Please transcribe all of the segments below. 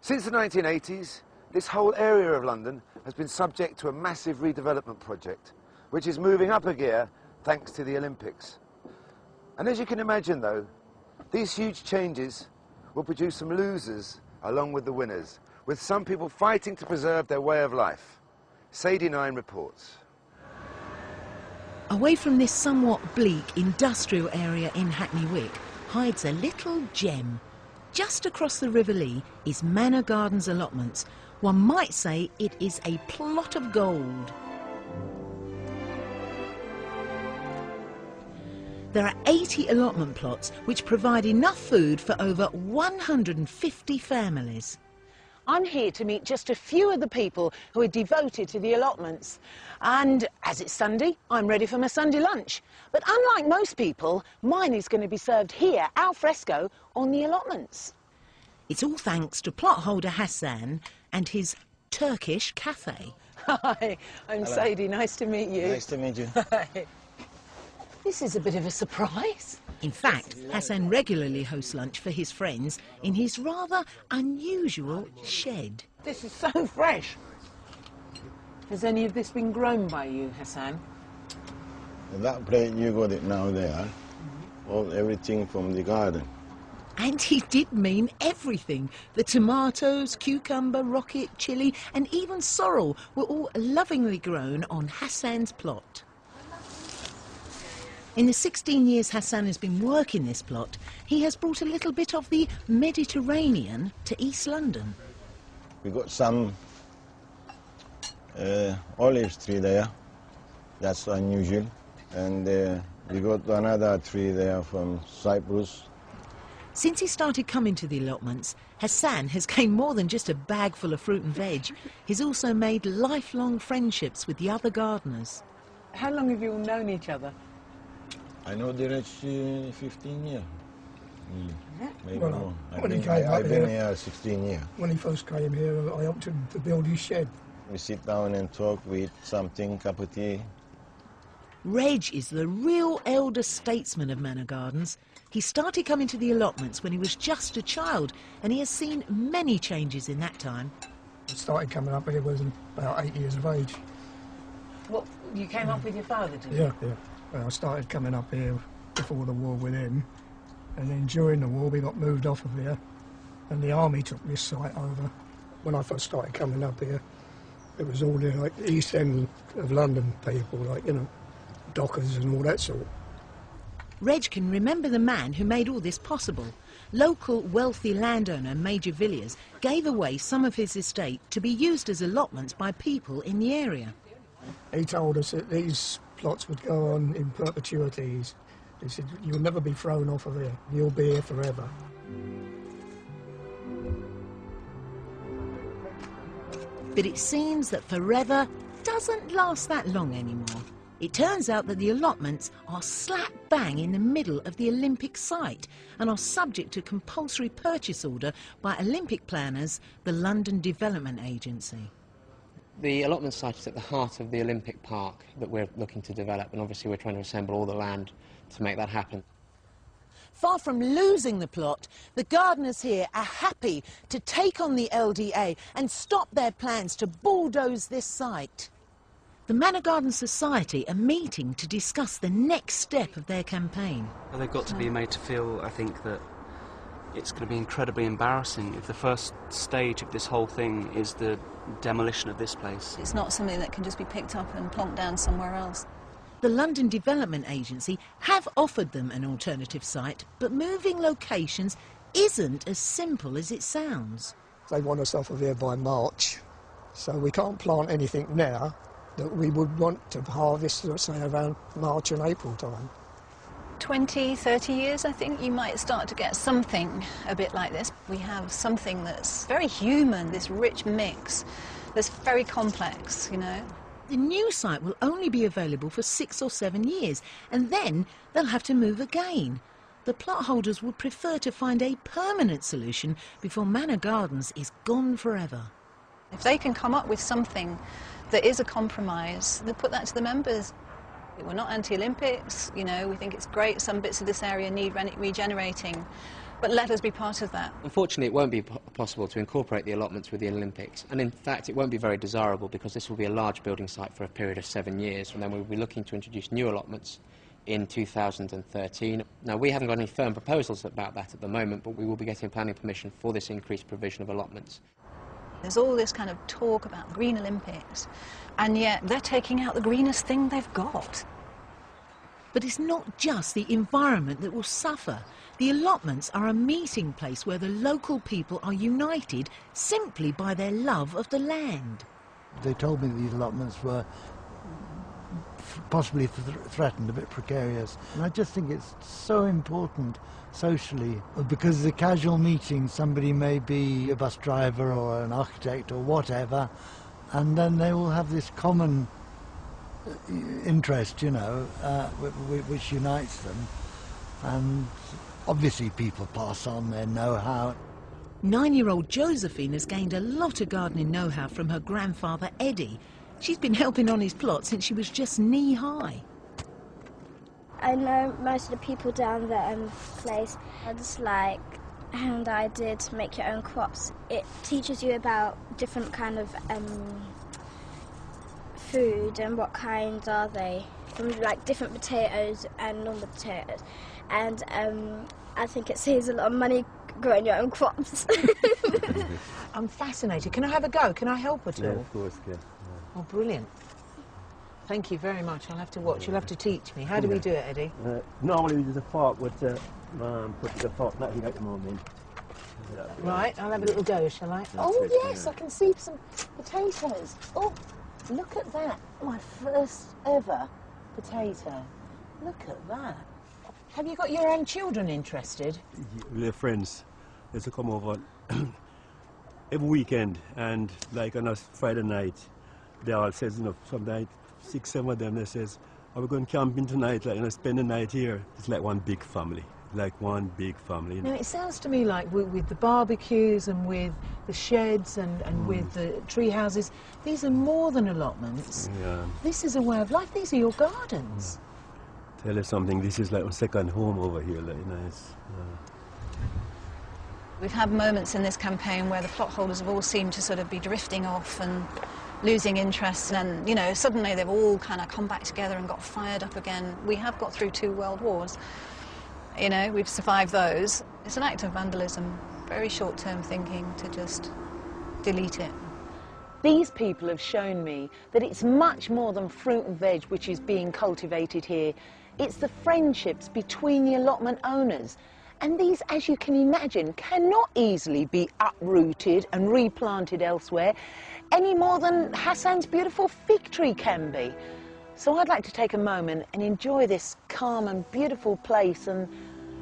Since the 1980s, this whole area of London has been subject to a massive redevelopment project, which is moving up a gear thanks to the Olympics. And as you can imagine though, these huge changes will produce some losers along with the winners, with some people fighting to preserve their way of life. Sadie 9 reports. Away from this somewhat bleak industrial area in Hackney Wick hides a little gem. Just across the River Lee is Manor Gardens Allotments. One might say it is a plot of gold. There are 80 allotment plots which provide enough food for over 150 families. I'm here to meet just a few of the people who are devoted to the allotments. And as it's Sunday, I'm ready for my Sunday lunch. But unlike most people, mine is going to be served here, al fresco, on the allotments. It's all thanks to plot holder Hassan and his Turkish cafe. Hi, I'm Hello. Sadie. Nice to meet you. Nice to meet you. This is a bit of a surprise. In fact, Hassan regularly hosts lunch for his friends in his rather unusual shed. This is so fresh. Has any of this been grown by you, Hassan? That plate you got it now there, everything from the garden. And he did mean everything. The tomatoes, cucumber, rocket, chilli and even sorrel were all lovingly grown on Hassan's plot. In the 16 years Hassan has been working this plot, he has brought a little bit of the Mediterranean to East London. We got some olive tree there, that's unusual. And we got another tree there from Cyprus. Since he started coming to the allotments, Hassan has gained more than just a bag full of fruit and veg. He's also made lifelong friendships with the other gardeners. How long have you all known each other? I know the rich 15 years. Maybe Well, more. I've been here 16 years. When he first came here, I helped him to build his shed. We sit down and talk, we eat something, cup of tea. Reg is the real elder statesman of Manor Gardens. He started coming to the allotments when he was just a child, and he has seen many changes in that time. I started coming up when he was about 8 years of age. What, you came up with your father, did you? Yeah, yeah. Well, I started coming up here before the war with him, and then during the war we got moved off of here, and the army took this site over. When I first started coming up here, it was all the like East End of London people, like, you know, dockers and all that sort. Reg can remember the man who made all this possible. Local wealthy landowner Major Villiers gave away some of his estate to be used as allotments by people in the area. He told us that these plots would go on in perpetuity. He said, you'll never be thrown off of here, you'll be here forever. But it seems that forever doesn't last that long anymore. It turns out that the allotments are slap bang in the middle of the Olympic site and are subject to compulsory purchase order by Olympic planners, the London Development Agency. The allotment site is at the heart of the Olympic Park that we're looking to develop, and obviously we're trying to assemble all the land to make that happen. Far from losing the plot, the gardeners here are happy to take on the LDA and stop their plans to bulldoze this site. The Manor Garden Society are meeting to discuss the next step of their campaign. Well, they've got to be made to feel, I think, that it's going to be incredibly embarrassing if the first stage of this whole thing is the demolition of this place. It's not something that can just be picked up and plonked down somewhere else. The London Development Agency have offered them an alternative site, but moving locations isn't as simple as it sounds. They want us off of here by March, so we can't plant anything now that we would want to harvest, let's say, around March and April time. 20, 30 years, I think, you might start to get something a bit like this. We have something that's very human, this rich mix, that's very complex, you know. The new site will only be available for 6 or 7 years, and then they'll have to move again. The plot holders would prefer to find a permanent solution before Manor Gardens is gone forever. If they can come up with something that is a compromise, they'll put that to the members. We're not anti-Olympics, you know, we think it's great, some bits of this area need regenerating, But let us be part of that. Unfortunately, it won't be possible to incorporate the allotments with the Olympics, and in fact it won't be very desirable because this will be a large building site for a period of 7 years, and then we'll be looking to introduce new allotments in 2013. Now, we haven't got any firm proposals about that at the moment, but we will be getting planning permission for this increased provision of allotments. There's all this kind of talk about Green Olympics, and yet they're taking out the greenest thing they've got. But it's not just the environment that will suffer. The allotments are a meeting place where the local people are united simply by their love of the land. They told me that these allotments were possibly threatened, a bit precarious. And I just think it's so important socially, because the casual meeting, somebody may be a bus driver or an architect or whatever, and then they will have this common interest, you know, which unites them. And obviously people pass on their know-how. 9-year-old Josephine has gained a lot of gardening know-how from her grandfather Eddie. She's been helping on his plot since she was just knee-high. I know most of the people down the place. I just like how the idea to make your own crops. It teaches you about different kind of food and what kinds are they, from like different potatoes and normal potatoes. And I think it saves a lot of money growing your own crops. I'm fascinated. Can I have a go? Can I help at all? Yeah, of course, yeah. Oh, brilliant. Thank you very much. I'll have to watch. You'll have to teach me. How do we do it, Eddie? Normally we use a fork with put the fork back here at the moment. Right, I'll have a little go, shall I? Oh, yes, I can see some potatoes. Oh, look at that. My first ever potato. Look at that. Have you got your own children interested? We're friends. They used to come over every weekend, and like on a Friday night, they all says, you know, some night, 6, 7 of them, they says, are we going camping tonight, like, you know, spend the night here? It's like one big family. Like one big family. You know? Now, it sounds to me like with the barbecues and with the sheds and with the tree houses, these are more than allotments. Yeah. This is a way of life. These are your gardens. Tell you something, this is like a second home over here, like, you know, it's, We've had moments in this campaign where the plot holders have all seemed to sort of be drifting off and losing interest, and, you know, suddenly they've all kind of come back together and got fired up again. We have got through 2 world wars. You know, we've survived those. It's an act of vandalism, very short-term thinking to just delete it. These people have shown me that it's much more than fruit and veg which is being cultivated here. It's the friendships between the allotment owners. And these, as you can imagine, cannot easily be uprooted and replanted elsewhere, any more than Hassan's beautiful fig tree can be. So I'd like to take a moment and enjoy this calm and beautiful place and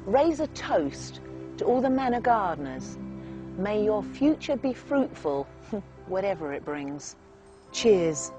raise a toast to all the Manor gardeners. May your future be fruitful, whatever it brings. Cheers.